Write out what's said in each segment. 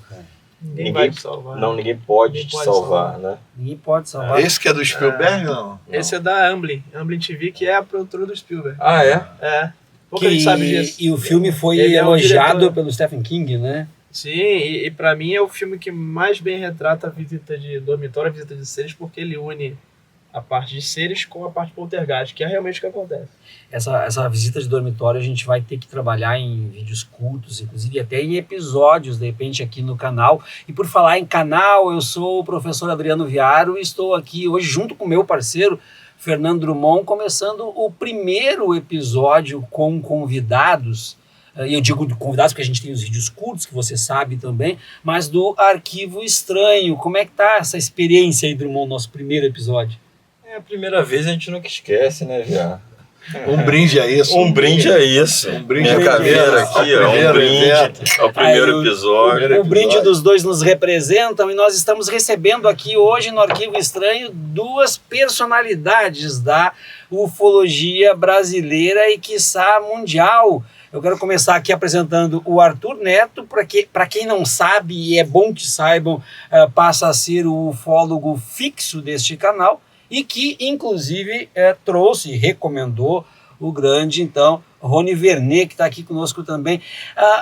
cara. Ninguém vai te salvar. Não, ninguém pode te salvar, né? Ninguém pode salvar. Esse que é do Spielberg, não? Esse é da Amblin TV, que é a produtora do Spielberg. Ah, é? É. Pouca gente sabe disso. E o filme foi Ele é um elogiado diretor. pelo Stephen King, né? Sim, e pra mim é o filme que mais bem retrata a visita de dormitório, a visita de seres, porque ele une a parte de seres com a parte poltergeist, que é realmente o que acontece. Essa visita de dormitório a gente vai ter que trabalhar em vídeos curtos, inclusive até em episódios, de repente, aqui no canal. E por falar em canal, eu sou o professor Adriano Viaro e estou aqui hoje junto com o meu parceiro, Fernando Drummond, começando o primeiro episódio com convidados. E eu digo convidados porque a gente tem os vídeos curtos, que você sabe também, mas do Arquivo Estranho. Como é que tá essa experiência aí, Drummond, nosso primeiro episódio? É a primeira vez, a gente nunca esquece, né, Viá? Um brinde a isso. Um brinde a isso. Um brinde Minha a caveira aqui, ó. Um brinde ao primeiro episódio. O brinde dos dois nos representam e nós estamos recebendo aqui hoje no Arquivo Estranho duas personalidades da ufologia brasileira e quiçá mundial. Eu quero começar aqui apresentando o Arthur Neto, para quem não sabe, e é bom que saibam, passa a ser o ufólogo fixo deste canal e que, inclusive, trouxe e recomendou o grande, então, Rony Vernet, que está aqui conosco também.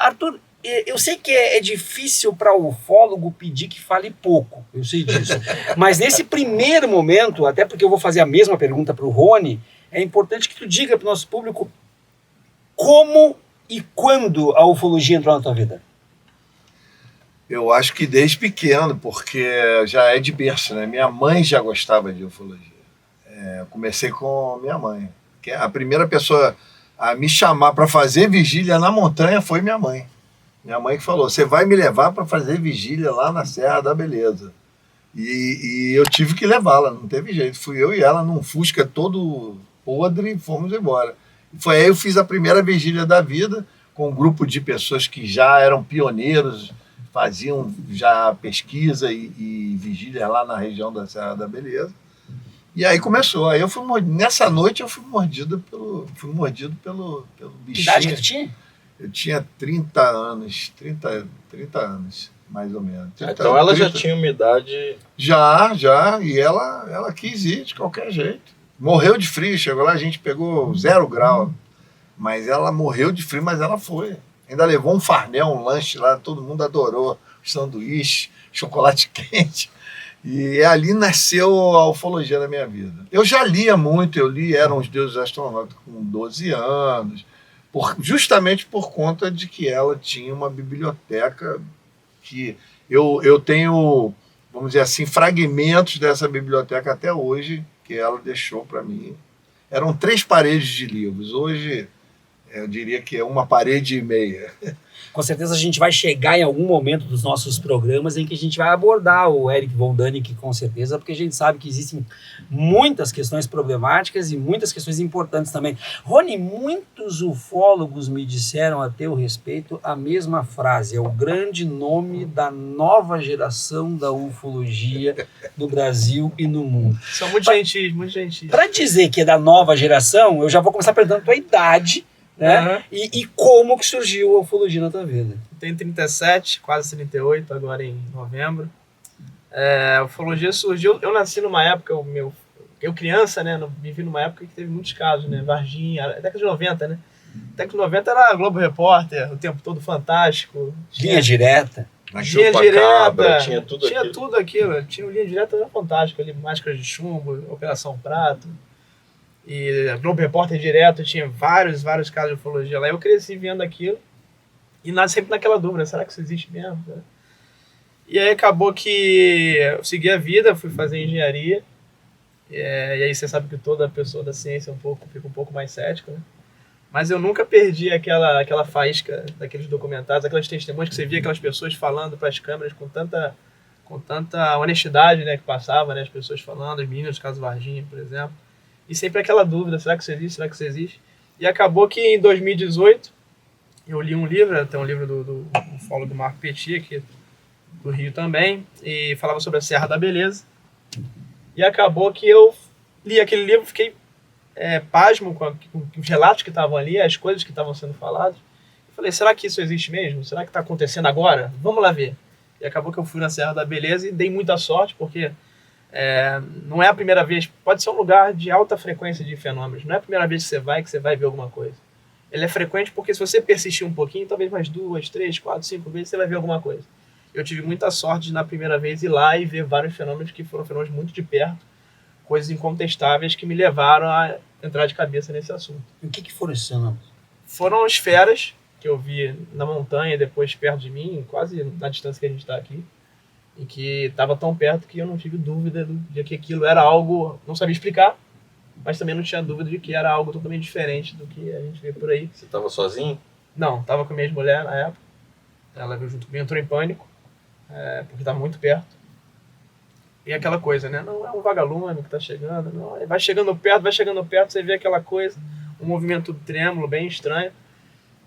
Arthur, eu sei que é difícil para o ufólogo pedir que fale pouco, eu sei disso, mas nesse primeiro momento, até porque eu vou fazer a mesma pergunta para o Rony, é importante que tu diga para o nosso público como e quando a ufologia entrou na tua vida? Eu acho que desde pequeno, porque já é de berço, né? Minha mãe já gostava de ufologia. Eu comecei com minha mãe. Que a primeira pessoa a me chamar para fazer vigília na montanha foi minha mãe. Minha mãe que falou, você vai me levar para fazer vigília lá na Serra da Beleza. E eu tive que levá-la, não teve jeito. Fui eu e ela num Fusca todo podre e fomos embora. Foi aí que eu fiz a primeira vigília da vida, com um grupo de pessoas que já eram pioneiros, faziam já pesquisa e vigília lá na região da Serra da Beleza. E aí começou. Aí eu fui nessa noite eu fui mordido pelo bichinho. Que idade que tu tinha? Eu tinha 30 anos, 30 anos, mais ou menos. 30, então ela 30. já tinha uma idade... Já, e ela quis ir de qualquer jeito. Morreu de frio, chegou lá, a gente pegou 0 grau, mas ela morreu de frio, mas ela foi. Ainda levou um farnel, um lanche lá, todo mundo adorou, sanduíche, chocolate quente. E ali nasceu a ufologia na minha vida. Eu já lia muito, Eram os Deuses Astronautas com 12 anos, justamente por conta de que ela tinha uma biblioteca que eu tenho, vamos dizer assim, fragmentos dessa biblioteca até hoje, que ela deixou para mim. Eram 3 paredes de livros. Hoje, eu diria que é 1 parede e meia. Com certeza a gente vai chegar em algum momento dos nossos programas em que a gente vai abordar o Eric von Däniken, com certeza, porque a gente sabe que existem muitas questões problemáticas e muitas questões importantes também. Rony, muitos ufólogos me disseram a teu respeito a mesma frase, é o grande nome da nova geração da ufologia no Brasil e no mundo. São muito gentis. Para dizer que é da nova geração, eu já vou começar perguntando a tua idade, né? E como que surgiu a ufologia na tua vida? Tenho 37, quase 38, agora em novembro. A ufologia surgiu, eu nasci numa época, eu criança, né, vivi numa época que teve muitos casos, né, Varginha, década de 90, né? Década de 90 era Globo Repórter, o tempo todo Fantástico. Linha direta. Linha direta, tinha tudo aquilo. Tinha o Linha Direta, era fantástico ali, Máscaras de Chumbo, Operação Prato. E a Globo Repórter direto, tinha vários casos de ufologia lá. Eu cresci vendo aquilo e sempre naquela dúvida, será que isso existe mesmo? E aí acabou que eu segui a vida, fui fazer engenharia. E aí você sabe que toda pessoa da ciência fica um pouco mais cética, né? Mas eu nunca perdi aquela faísca daqueles documentários, aquelas testemunhas que você via aquelas pessoas falando para as câmeras com tanta honestidade, né, que passava, né, as pessoas falando, as meninas do caso Varginha, por exemplo. E sempre aquela dúvida, será que isso existe, será que isso existe? E acabou que em 2018 eu li um livro, tem um livro do ufólogo Marco Petit, aqui do Rio também, e falava sobre a Serra da Beleza. E acabou que eu li aquele livro, fiquei pasmo com os relatos que estavam ali, as coisas que estavam sendo faladas. Eu falei, será que isso existe mesmo? Será que está acontecendo agora? Vamos lá ver. E acabou que eu fui na Serra da Beleza e dei muita sorte, porque não é a primeira vez, pode ser um lugar de alta frequência de fenômenos, não é a primeira vez que você vai ver alguma coisa. Ele é frequente porque se você persistir um pouquinho, talvez mais 2, 3, 4, 5 vezes, você vai ver alguma coisa. Eu tive muita sorte de, na primeira vez, ir lá e ver vários fenômenos que foram fenômenos muito de perto, coisas incontestáveis que me levaram a entrar de cabeça nesse assunto. E o que foram esses fenômenos? Foram esferas que eu vi na montanha, depois perto de mim, quase na distância que a gente está aqui, e que estava tão perto que eu não tive dúvida de que aquilo era algo, não sabia explicar, mas também não tinha dúvida de que era algo totalmente diferente do que a gente vê por aí. Você estava sozinho? Não, estava com a minha ex-mulher na época, ela veio junto comigo, entrou em pânico, porque estava muito perto. E aquela coisa, né? Não é um vagalume que está chegando, não. Vai chegando perto, você vê aquela coisa, um movimento trêmulo, bem estranho.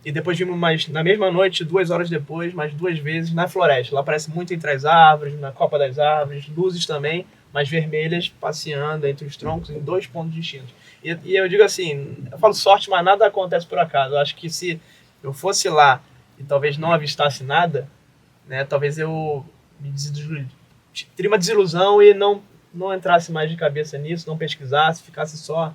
E depois vimos na mesma noite, 2 horas depois, mais 2 vezes na floresta. Lá aparece muito entre as árvores, na copa das árvores, luzes também, mas vermelhas passeando entre os troncos em 2 pontos distintos. E eu digo assim, eu falo sorte, mas nada acontece por acaso. Eu acho que se eu fosse lá e talvez não avistasse nada, né, talvez eu teria uma desilusão e não entrasse mais de cabeça nisso, não pesquisasse, ficasse só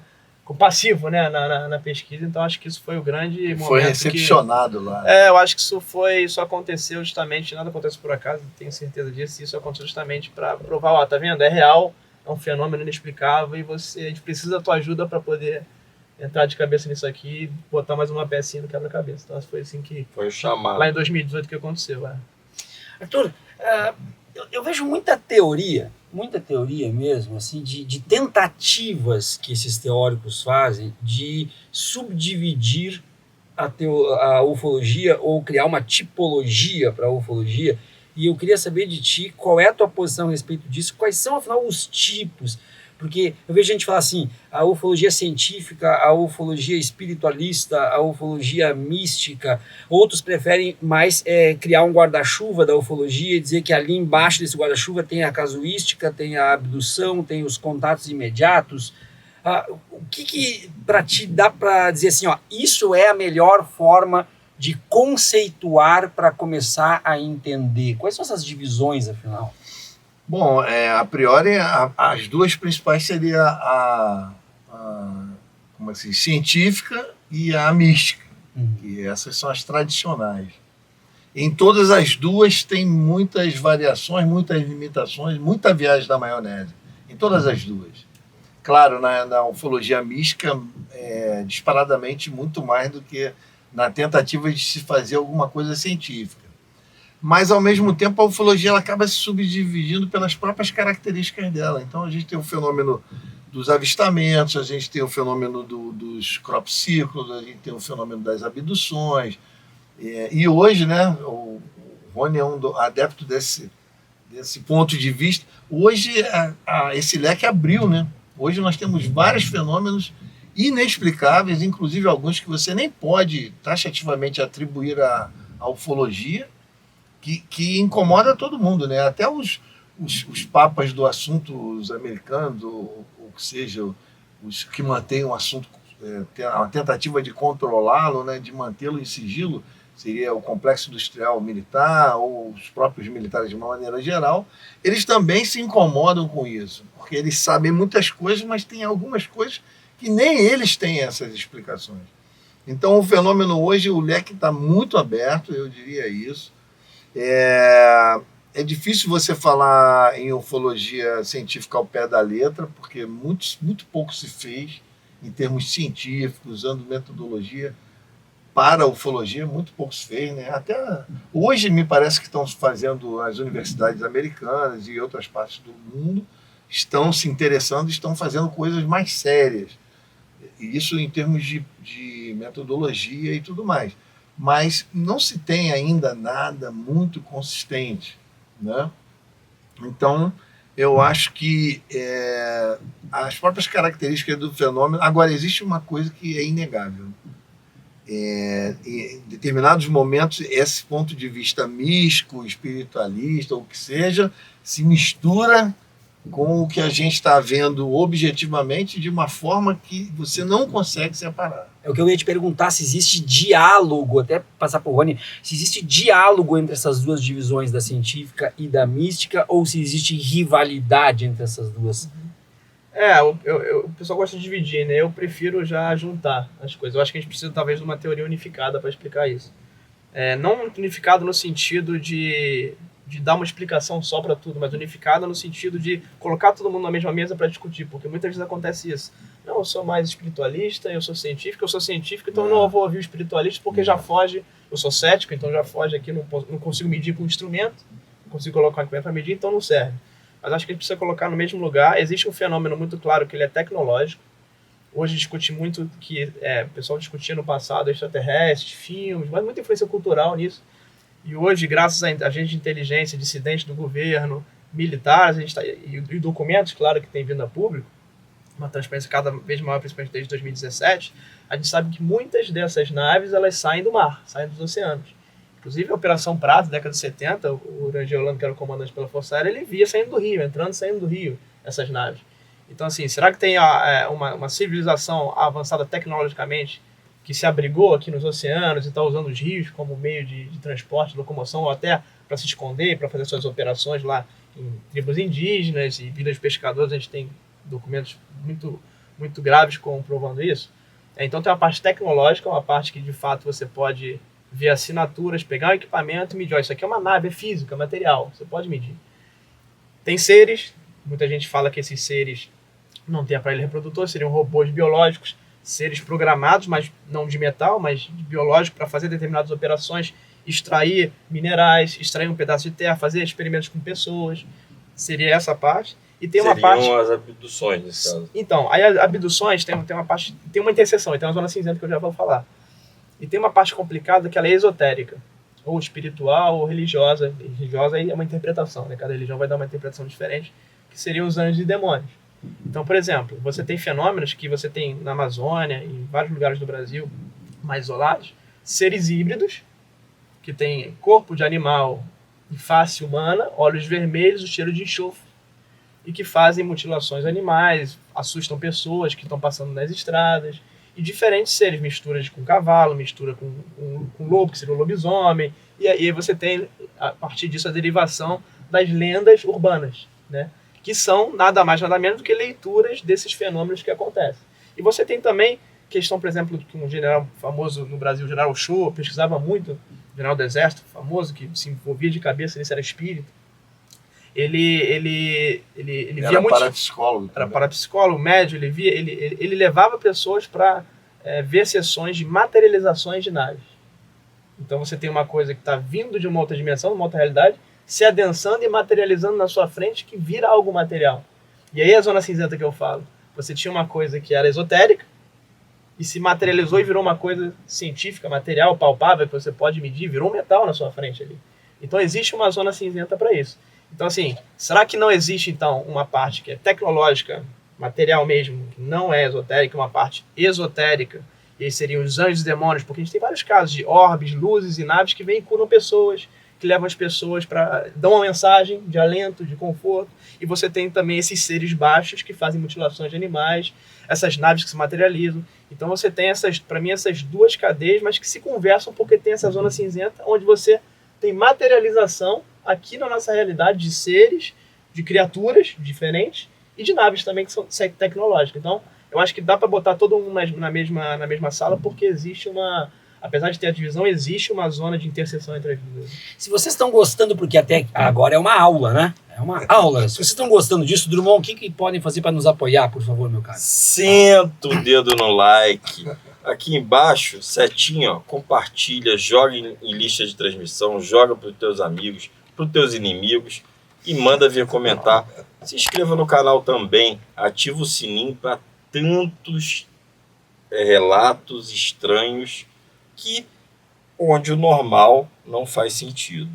passivo, né, na pesquisa. Então acho que isso foi o grande momento. Foi recepcionado lá. Eu acho que isso aconteceu justamente, nada acontece por acaso, tenho certeza disso, isso aconteceu justamente para provar, tá vendo? É real, é um fenômeno inexplicável e a gente precisa da tua ajuda para poder entrar de cabeça nisso aqui e botar mais uma pecinha no quebra-cabeça. Então foi assim que... Foi o chamado. Lá em 2018 que aconteceu, Arthur, eu vejo muita teoria mesmo, assim, de tentativas que esses teóricos fazem de subdividir a ufologia ou criar uma tipologia para a ufologia. E eu queria saber de ti qual é a tua posição a respeito disso, quais são, afinal, os tipos. Porque eu vejo gente falar assim, a ufologia científica, a ufologia espiritualista, a ufologia mística. Outros preferem mais criar um guarda-chuva da ufologia e dizer que ali embaixo desse guarda-chuva tem a casuística, tem a abdução, tem os contatos imediatos. O que para ti dá para dizer assim, ó, isso é a melhor forma de conceituar para começar a entender? Quais são essas divisões, afinal? Bom, a priori, as 2 principais seriam como assim, científica e a mística, que essas são as tradicionais. Em todas as 2 tem muitas variações, muitas limitações, muita viagem da maionese, em todas as 2. Claro, na ufologia mística, disparadamente muito mais do que na tentativa de se fazer alguma coisa científica. Mas, ao mesmo tempo, a ufologia ela acaba se subdividindo pelas próprias características dela. Então, a gente tem o fenômeno dos avistamentos, a gente tem o fenômeno dos crop circles, a gente tem o fenômeno das abduções. E hoje, né, o Rony é um adepto desse ponto de vista. Hoje, esse leque abriu, né? Hoje nós temos vários fenômenos inexplicáveis, inclusive alguns que você nem pode taxativamente atribuir à ufologia, que incomoda todo mundo, né? Até os papas do assunto, os americanos, ou que seja, os que mantêm o assunto, a tentativa de controlá-lo, né, de mantê-lo em sigilo, seria o complexo industrial militar, ou os próprios militares de uma maneira geral, eles também se incomodam com isso, porque eles sabem muitas coisas, mas tem algumas coisas que nem eles têm essas explicações. Então, o fenômeno hoje, o leque está muito aberto, eu diria isso. É difícil você falar em ufologia científica ao pé da letra, porque muito pouco se fez em termos científicos, usando metodologia para a ufologia, muito pouco se fez, né? Até hoje me parece que estão fazendo, as universidades americanas e outras partes do mundo estão se interessando, estão fazendo coisas mais sérias. E isso em termos de metodologia e tudo mais. Mas não se tem ainda nada muito consistente, né? Então, eu acho que as próprias características do fenômeno... Agora, existe uma coisa que é inegável. Em determinados momentos, esse ponto de vista místico, espiritualista, ou o que seja, se mistura com o que a gente está vendo objetivamente de uma forma que você não consegue separar. É o que eu ia te perguntar, se existe diálogo, até passar por Rony, se existe diálogo entre essas duas divisões da científica e da mística, ou se existe rivalidade entre essas duas? O pessoal gosta de dividir, né? Eu prefiro já juntar as coisas. Eu acho que a gente precisa talvez de uma teoria unificada para explicar isso. Não unificado no sentido de dar uma explicação só para tudo, mas unificada no sentido de colocar todo mundo na mesma mesa para discutir, porque muitas vezes acontece isso. Não, eu sou mais espiritualista, eu sou científico, então não vou ouvir o espiritualista porque já foge, eu sou cético, então já foge aqui, não consigo medir com instrumento, não consigo colocar um equipamento para medir, então não serve. Mas acho que a gente precisa colocar no mesmo lugar. Existe um fenômeno muito claro que ele é tecnológico. Hoje discute muito que o pessoal discutia no passado extraterrestres, filmes, mas muita influência cultural nisso. E hoje, graças a agentes de inteligência, dissidentes do governo, militares, e documentos, claro, que tem vindo a público, uma transparência cada vez maior, principalmente desde 2017, a gente sabe que muitas dessas naves elas saem do mar, saem dos oceanos. Inclusive a Operação Prato, década de 70, o Rangel Holanda, que era o comandante pela Força Aérea, ele via saindo do Rio, entrando e saindo do Rio, essas naves. Então, assim, será que tem uma civilização avançada tecnologicamente que se abrigou aqui nos oceanos e está usando os rios como meio de transporte, locomoção, ou até para se esconder, para fazer suas operações lá em tribos indígenas e vilas de pescadores? A gente tem documentos muito, muito graves comprovando isso. Então tem uma parte tecnológica, uma parte que de fato você pode ver assinaturas, pegar um equipamento e medir. Isso aqui é uma nave, é física, é material, você pode medir. Tem seres, muita gente fala que esses seres não têm aparelho reprodutor, seriam robôs biológicos, seres programados, mas não de metal, mas de biológico, para fazer determinadas operações, extrair minerais, extrair um pedaço de terra, fazer experimentos com pessoas. Seria essa parte. E tem uma parte... Seriam as abduções, nesse caso. Então, aí as abduções tem uma parte, tem uma interseção, tem uma zona cinzenta que eu já vou falar. E tem uma parte complicada que ela é esotérica, ou espiritual, ou religiosa. Religiosa aí é uma interpretação, né? Cada religião vai dar uma interpretação diferente, que seriam os anjos e demônios. Então, por exemplo, você tem fenômenos que você tem na Amazônia, em vários lugares do Brasil mais isolados, seres híbridos, que têm corpo de animal e face humana, olhos vermelhos, o cheiro de enxofre, e que fazem mutilações animais, assustam pessoas que estão passando nas estradas, e diferentes seres, misturas com cavalo, mistura com lobo, que seria o lobisomem, e aí você tem, a partir disso, a derivação das lendas urbanas, né? Que são nada mais, nada menos do que leituras desses fenômenos que acontecem. E você tem também questão, por exemplo, que um general famoso no Brasil, o general Uchoa, pesquisava muito, general do exército famoso, que se envolvia de cabeça, ele era espírita. Ele via muito... Parapsicólogo. Era parapsicólogo, médio, ele levava pessoas para ver sessões de materializações de naves. Então você tem uma coisa que está vindo de uma outra dimensão, uma outra realidade, se adensando e materializando na sua frente, que vira algo material. E aí a zona cinzenta que eu falo. Você tinha uma coisa que era esotérica, e se materializou e virou uma coisa científica, material, palpável, que você pode medir, virou um metal na sua frente ali. Então existe uma zona cinzenta para isso. Então, assim, será que não existe, então, uma parte que é tecnológica, material mesmo, que não é esotérica, uma parte esotérica, e aí seriam os anjos e demônios, porque a gente tem vários casos de orbes, luzes e naves que vêm e curam pessoas, que levam as pessoas para dar uma mensagem de alento, de conforto, e você tem também esses seres baixos que fazem mutilações de animais, essas naves que se materializam. Então você tem, para mim, essas duas cadeias, mas que se conversam porque tem essa zona cinzenta, onde você tem materialização aqui na nossa realidade de seres, de criaturas diferentes e de naves também que são tecnológicas. Então, eu acho que dá para botar todo mundo na mesma sala, porque existe uma... Apesar de ter a divisão, existe uma zona de interseção entre as duas. Se vocês estão gostando, porque até agora é uma aula, né? É uma aula. Se vocês estão gostando disso, Drummond, o que podem fazer para nos apoiar, por favor, meu caro? Senta o dedo no like. Aqui embaixo, setinha, ó, compartilha, joga em lista de transmissão, joga para os teus amigos, para os teus inimigos e manda vir comentar. Se inscreva no canal também, ativa o sininho para tantos relatos estranhos onde o normal não faz sentido.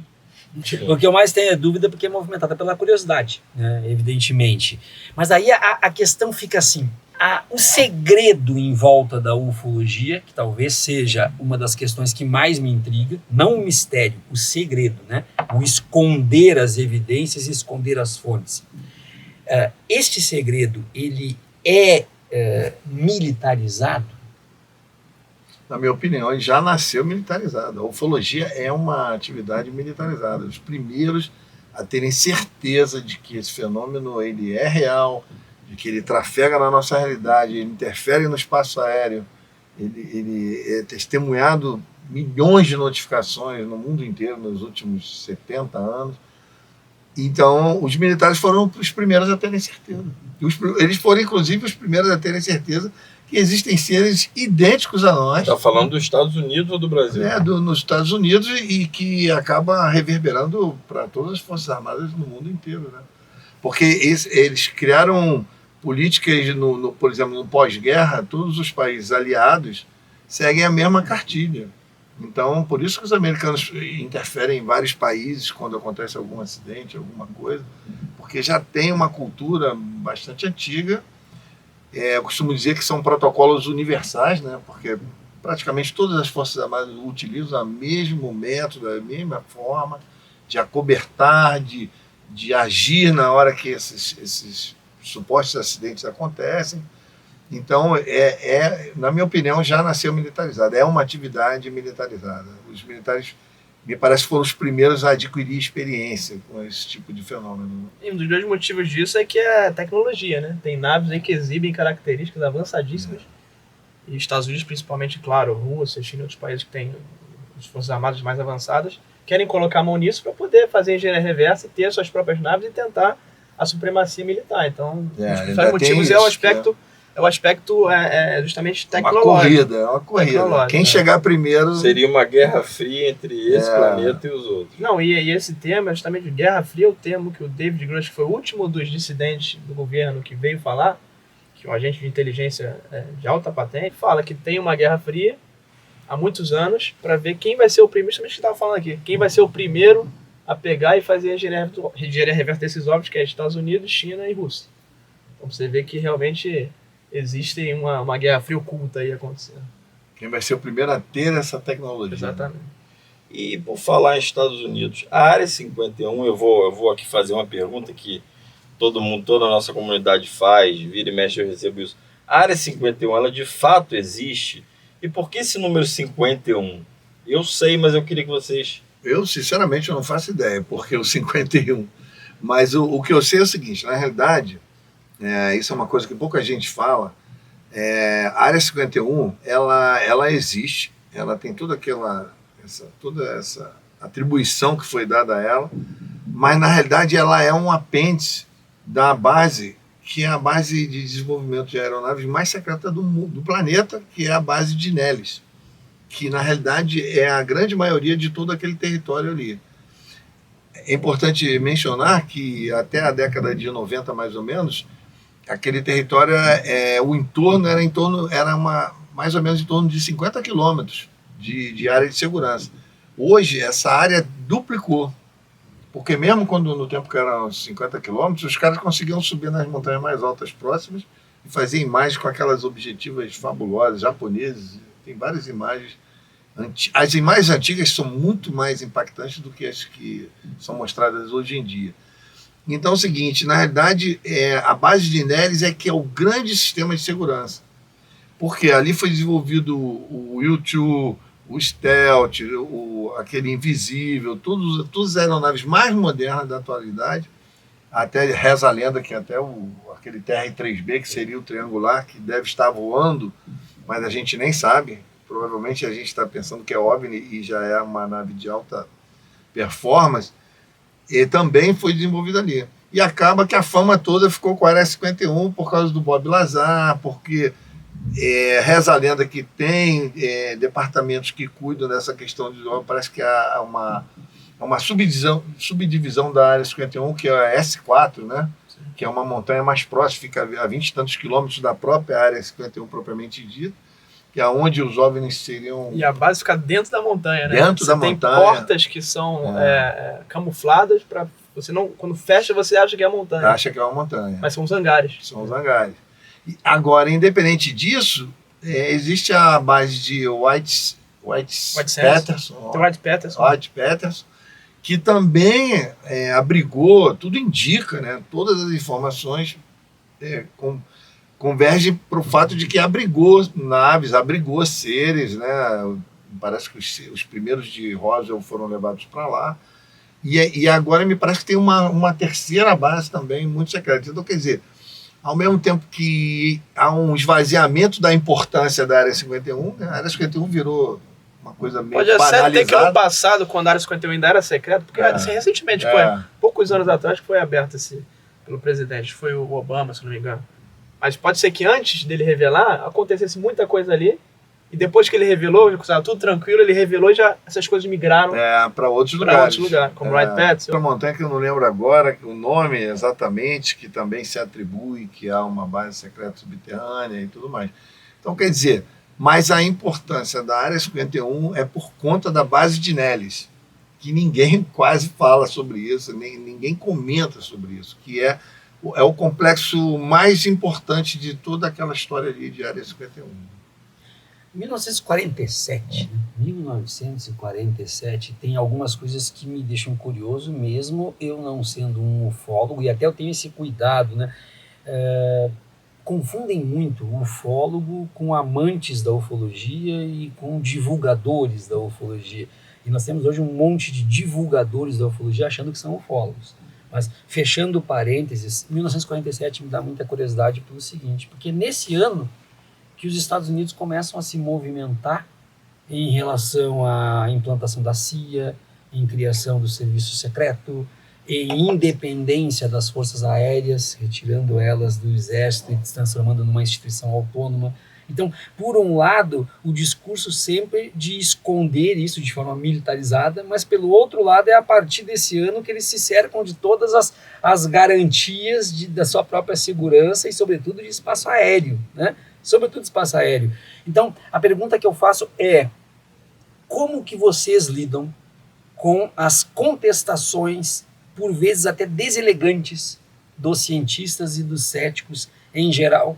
O que eu mais tenho é dúvida porque é movimentada pela curiosidade, né, evidentemente. Mas aí a questão fica assim, o segredo em volta da ufologia, que talvez seja uma das questões que mais me intriga, não o mistério, o segredo, né? O esconder as evidências e esconder as fontes. Este segredo, ele é militarizado? Na minha opinião, ele já nasceu militarizado. A ufologia é uma atividade militarizada. Os primeiros a terem certeza de que esse fenômeno ele é real, de que ele trafega na nossa realidade, ele interfere no espaço aéreo, ele é testemunhado milhões de notificações no mundo inteiro nos últimos 70 anos. Então, os militares foram os primeiros a terem certeza. Eles foram, inclusive, os primeiros a terem certeza que existem seres idênticos a nós. Está falando dos Estados Unidos ou do Brasil? Nos Estados Unidos, e que acaba reverberando para todas as Forças Armadas no mundo inteiro. Né? Porque eles criaram políticas, por exemplo, no pós-guerra, todos os países aliados seguem a mesma cartilha. Então, por isso que os americanos interferem em vários países quando acontece algum acidente, alguma coisa, porque já tem uma cultura bastante antiga. Eu costumo dizer que são protocolos universais, né? Porque praticamente todas as Forças Armadas utilizam o mesmo método, a mesma forma de acobertar, de agir na hora que esses supostos acidentes acontecem. Então, na minha opinião, já nasceu militarizado. É uma atividade militarizada. Os militares, me parece, foram os primeiros a adquirir experiência com esse tipo de fenômeno. E um dos grandes motivos disso é que é a tecnologia, né? Tem naves aí que exibem características avançadíssimas. E Estados Unidos, principalmente, claro, Rússia, China e outros países que têm as forças armadas mais avançadas, querem colocar a mão nisso para poder fazer engenharia reversa, ter suas próprias naves e tentar a supremacia militar. Então, um dos principais motivos é o aspecto justamente tecnológico. É uma corrida. Quem chegar primeiro... Seria uma guerra fria entre esse planeta e os outros. Não, e esse tema, justamente Guerra Fria, é o termo que o David Grush, que foi o último dos dissidentes do governo que veio falar, que é um agente de inteligência de alta patente, fala que tem uma Guerra Fria há muitos anos para ver quem vai ser o primeiro, justamente o que estava falando aqui, quem vai ser o primeiro a pegar e fazer a engenharia reversa desses óbitos, que é Estados Unidos, China e Rússia. Então você vê que realmente existe uma Guerra Fria oculta aí acontecendo. Quem vai ser o primeiro a ter essa tecnologia. Exatamente. E por falar em Estados Unidos, a Área 51, eu vou aqui fazer uma pergunta que toda a nossa comunidade faz, vira e mexe eu recebo isso. A Área 51, ela de fato existe? E por que esse número 51? Eu sei, mas eu queria que vocês... Eu, sinceramente, não faço ideia, porque o 51. Mas o que eu sei é o seguinte, na realidade, isso é uma coisa que pouca gente fala, a Área 51, ela existe, ela tem toda essa atribuição que foi dada a ela, mas, na realidade, ela é um apêndice da base, que é a base de desenvolvimento de aeronaves mais secreta do planeta, que é a base de Nellis, que na realidade é a grande maioria de todo aquele território ali. É importante mencionar que até a década de 90, mais ou menos, aquele território, o entorno era mais ou menos em torno de 50 quilômetros de área de segurança. Hoje, essa área duplicou, porque mesmo quando no tempo que eram 50 quilômetros, os caras conseguiam subir nas montanhas mais altas próximas e fazer imagens com aquelas objetivas fabulosas, japoneses. Tem várias imagens. As imagens antigas são muito mais impactantes do que as que são mostradas hoje em dia. Então é o seguinte, na realidade, a base de Nellis é que é o grande sistema de segurança. Porque ali foi desenvolvido o U-2, o Stealth, aquele Invisível, todas as aeronaves mais modernas da atualidade. Até reza a lenda que até aquele TR-3B, que seria o triangular, que deve estar voando, mas a gente nem sabe. Provavelmente a gente está pensando que é OVNI e já é uma nave de alta performance, e também foi desenvolvida ali. E acaba que a fama toda ficou com a Área 51 por causa do Bob Lazar, porque reza a lenda que tem departamentos que cuidam dessa questão de parece que há uma subdivisão da Área 51, que é a S4, né? Que é uma montanha mais próxima, fica a 20 e tantos quilômetros da própria Área 51 propriamente dita, que é onde os OVNIs seriam... E a base fica dentro da montanha, né? Dentro da montanha. Tem portas que são camufladas para você não... Quando fecha, você acha que é a montanha. Acha que é uma montanha. Mas são os hangares. São os hangares. Agora, independente disso, existe a base de White Peterson, White Peterson, que também abrigou, tudo indica, né? Todas as informações convergem para o fato de que abrigou naves, abrigou seres, né? Parece que os primeiros de Roswell foram levados para lá. E agora me parece que tem uma terceira base também muito secreta. Então, quer dizer, ao mesmo tempo que há um esvaziamento da importância da Área 51, a Área 51 virou uma coisa meio Pode banalizada. até que no passado, quando a Área 51 ainda era secreta, porque recentemente, poucos anos atrás, que foi aberto pelo presidente, foi o Obama, se não me engano. Mas pode ser que antes dele revelar, acontecesse muita coisa ali, e depois que ele revelou, estava tudo tranquilo, ele revelou e já essas coisas migraram para outros lugares. Como Wright Patterson. Outra montanha que eu não lembro agora o nome exatamente, que também se atribui que há uma base secreta subterrânea e tudo mais. Então, quer dizer, mas a importância da Área 51 é por conta da base de Nellis, que ninguém quase fala sobre isso, ninguém comenta sobre isso, que é o complexo mais importante de toda aquela história ali de Área 51. 1947 tem algumas coisas que me deixam curioso, mesmo eu não sendo um ufólogo, e até eu tenho esse cuidado, né? Confundem muito o ufólogo com amantes da ufologia e com divulgadores da ufologia. E nós temos hoje um monte de divulgadores da ufologia achando que são ufólogos. Mas, fechando parênteses, 1947 me dá muita curiosidade pelo seguinte, porque nesse ano que os Estados Unidos começam a se movimentar em relação à implantação da CIA, em criação do serviço secreto, em independência das forças aéreas, retirando elas do exército e se transformando numa instituição autônoma. Então, por um lado, o discurso sempre de esconder isso de forma militarizada, mas pelo outro lado é a partir desse ano que eles se cercam de todas as garantias da sua própria segurança e, sobretudo, de espaço aéreo, né? Sobretudo espaço aéreo. Então, a pergunta que eu faço é: como que vocês lidam com as contestações, por vezes até deselegantes, dos cientistas e dos céticos em geral,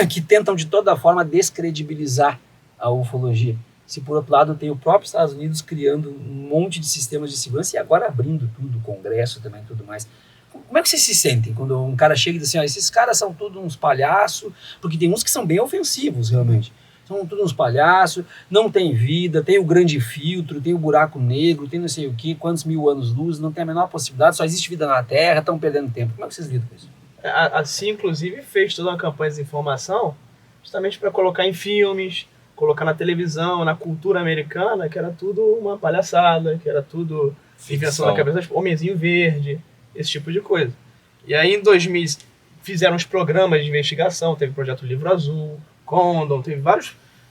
que tentam de toda forma descredibilizar a ufologia? Se por outro lado tem o próprio Estados Unidos criando um monte de sistemas de segurança e agora abrindo tudo, Congresso também e tudo mais. Como é que vocês se sentem quando um cara chega e diz assim, esses caras são tudo uns palhaços, porque tem uns que são bem ofensivos realmente, são tudo uns palhaços, não tem vida, tem o grande filtro, tem o buraco negro, tem não sei o que, quantos mil anos-luz, não tem a menor possibilidade, só existe vida na Terra, estão perdendo tempo. Como é que vocês lidam com isso? Assim, inclusive, fez toda uma campanha de informação justamente para colocar em filmes, colocar na televisão, na cultura americana, que era tudo uma palhaçada, que era tudo invenção da cabeça, homenzinho verde, esse tipo de coisa. E aí, em 2000, fizeram uns programas de investigação, teve o Projeto Livro Azul, Condon, teve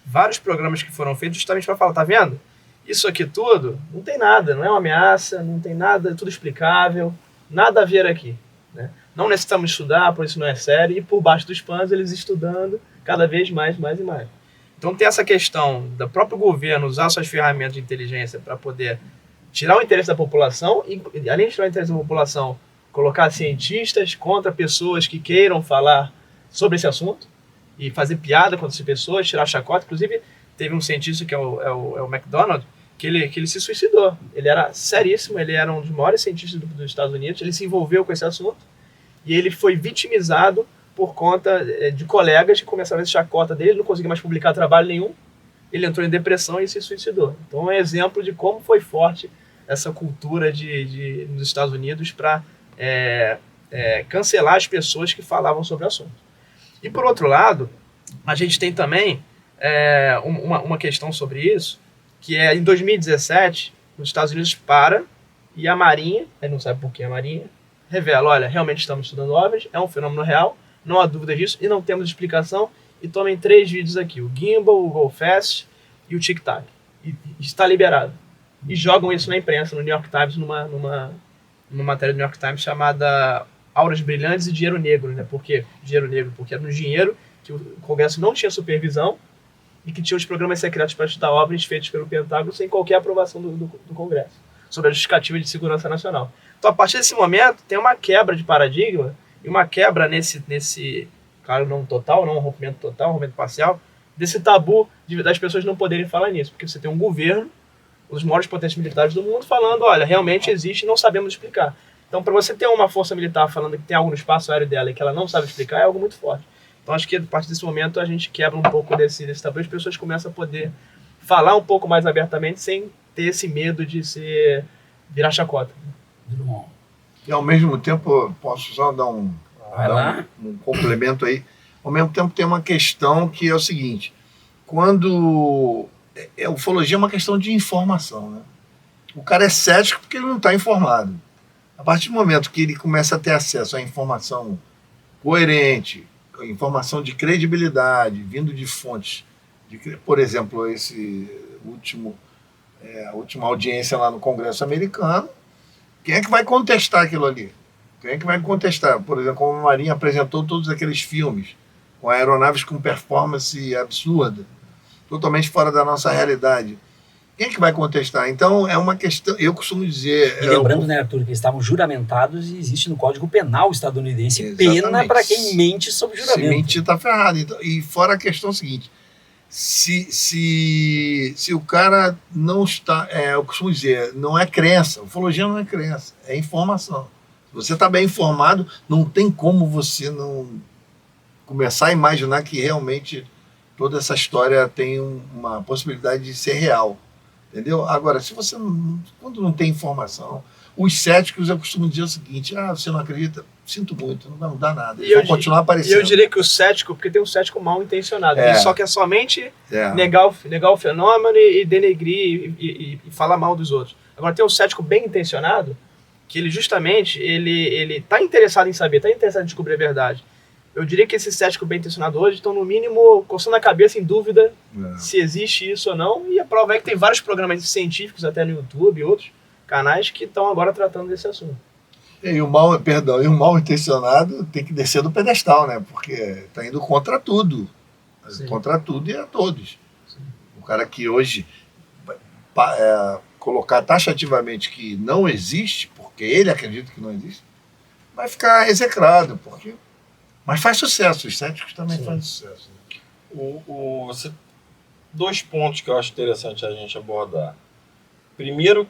vários programas que foram feitos justamente para falar, tá vendo? Isso aqui tudo não tem nada, não é uma ameaça, não tem nada, é tudo explicável, nada a ver aqui, né? Não necessitamos estudar, por isso não é sério, e por baixo dos panos eles estudando cada vez mais e mais. Então tem essa questão do próprio governo usar suas ferramentas de inteligência para poder tirar o interesse da população e, além de tirar o interesse da população, colocar cientistas contra pessoas que queiram falar sobre esse assunto e fazer piada contra essas pessoas, tirar chacota. Inclusive, teve um cientista que é o McDonald, que ele se suicidou. Ele era seríssimo, ele era um dos maiores cientistas dos Estados Unidos, ele se envolveu com esse assunto e ele foi vitimizado por conta de colegas que começaram a fazer chacota dele, ele não conseguia mais publicar trabalho nenhum, ele entrou em depressão e se suicidou. Então é um exemplo de como foi forte essa cultura nos Estados Unidos para cancelar as pessoas que falavam sobre o assunto. E por outro lado, a gente tem também uma questão sobre isso, que é em 2017, os Estados Unidos e a Marinha, ele não sabe por que a Marinha, revela, olha, realmente estamos estudando OVNIs, é um fenômeno real, não há dúvida disso, e não temos explicação, e tomem 3 vídeos aqui, o Gimbal, o Go Fast e o Tic Tac. E está liberado. E jogam isso na imprensa, no New York Times, numa matéria do New York Times chamada Auras Brilhantes e Dinheiro Negro, né? Por quê? Dinheiro negro, porque era um dinheiro que o Congresso não tinha supervisão e que tinha os programas secretos para estudar OVNIs feitos pelo Pentágono sem qualquer aprovação do Congresso, sobre a justificativa de segurança nacional. Então, a partir desse momento, tem uma quebra de paradigma e uma quebra nesse claro, não total, não um rompimento total, um rompimento parcial, desse tabu das pessoas não poderem falar nisso, porque você tem um governo um dos maiores potências militares do mundo, falando, olha, realmente existe e não sabemos explicar. Então, para você ter uma força militar falando que tem algo no espaço aéreo dela e que ela não sabe explicar, é algo muito forte. Então, acho que a partir desse momento a gente quebra um pouco desse tabu e as pessoas começam a poder falar um pouco mais abertamente sem ter esse medo de virar chacota. E ao mesmo tempo, posso só dar um complemento aí? Ao mesmo tempo tem uma questão que é o seguinte, quando a ufologia é uma questão de informação, né? O cara é cético porque ele não está informado. A partir do momento que ele começa a ter acesso à informação coerente, informação de credibilidade, vindo de fontes, por exemplo, a última audiência lá no Congresso americano, quem é que vai contestar aquilo ali? Quem é que vai contestar? Por exemplo, como a Marinha apresentou todos aqueles filmes com aeronaves com performance absurda, totalmente fora da nossa realidade. Quem é que vai contestar? Então, é uma questão, eu costumo dizer... E lembrando, né, Arthur, que eles estavam juramentados e existe no Código Penal estadunidense pena para quem mente sob juramento. Se mentir, está ferrado. Então, e fora a questão seguinte, se o cara não está... eu costumo dizer, não é crença. Ufologia não é crença, é informação. Se você está bem informado, não tem como você não começar a imaginar que realmente toda essa história tem uma possibilidade de ser real. Entendeu? Agora, se você quando não tem informação, os céticos, eu costumo dizer o seguinte, você não acredita? Sinto muito, não vai mudar nada. Eles vão continuar aparecendo. E eu diria que o cético, porque tem um cético mal intencionado, ele só quer somente negar o fenômeno e denegrir e falar mal dos outros. Agora tem um cético bem intencionado, que ele justamente, ele tá interessado em saber, tá interessado em descobrir a verdade. Eu diria que esses céticos bem intencionados hoje estão, no mínimo, coçando a cabeça em dúvida se existe isso ou não. E a prova é que tem vários programas científicos, até no YouTube e outros canais, que estão agora tratando desse assunto. E o mal intencionado tem que descer do pedestal, né? Porque está indo contra tudo. Sim. Contra tudo e a todos. Sim. O cara que hoje colocar taxativamente que não existe, porque ele acredita que não existe, vai ficar execrado, porque... Mas faz sucesso, os céticos também fazem sucesso. Né? Dois pontos que eu acho interessante a gente abordar. Primeiro,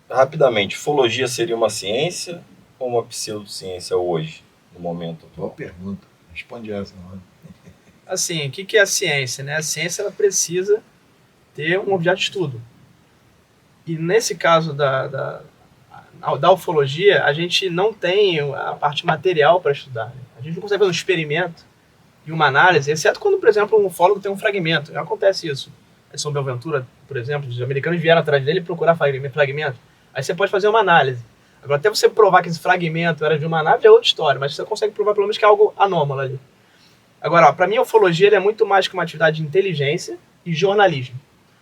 rapidamente, ufologia seria uma ciência ou uma pseudociência hoje, no momento atual? Boa pergunta. Responde essa. Não. Assim, o que é a ciência? Né? A ciência ela precisa ter um objeto de estudo. E nesse caso da ufologia, a gente não tem a parte material para estudar. Né? A gente não consegue fazer um experimento e uma análise, exceto quando, por exemplo, um ufólogo tem um fragmento. Acontece isso. Em São Boaventura, por exemplo, os americanos vieram atrás dele procurar fragmento. Aí você pode fazer uma análise. Agora, até você provar que esse fragmento era de uma nave é outra história, mas você consegue provar pelo menos que é algo anômalo ali. Agora, para mim, a ufologia é muito mais que uma atividade de inteligência e jornalismo.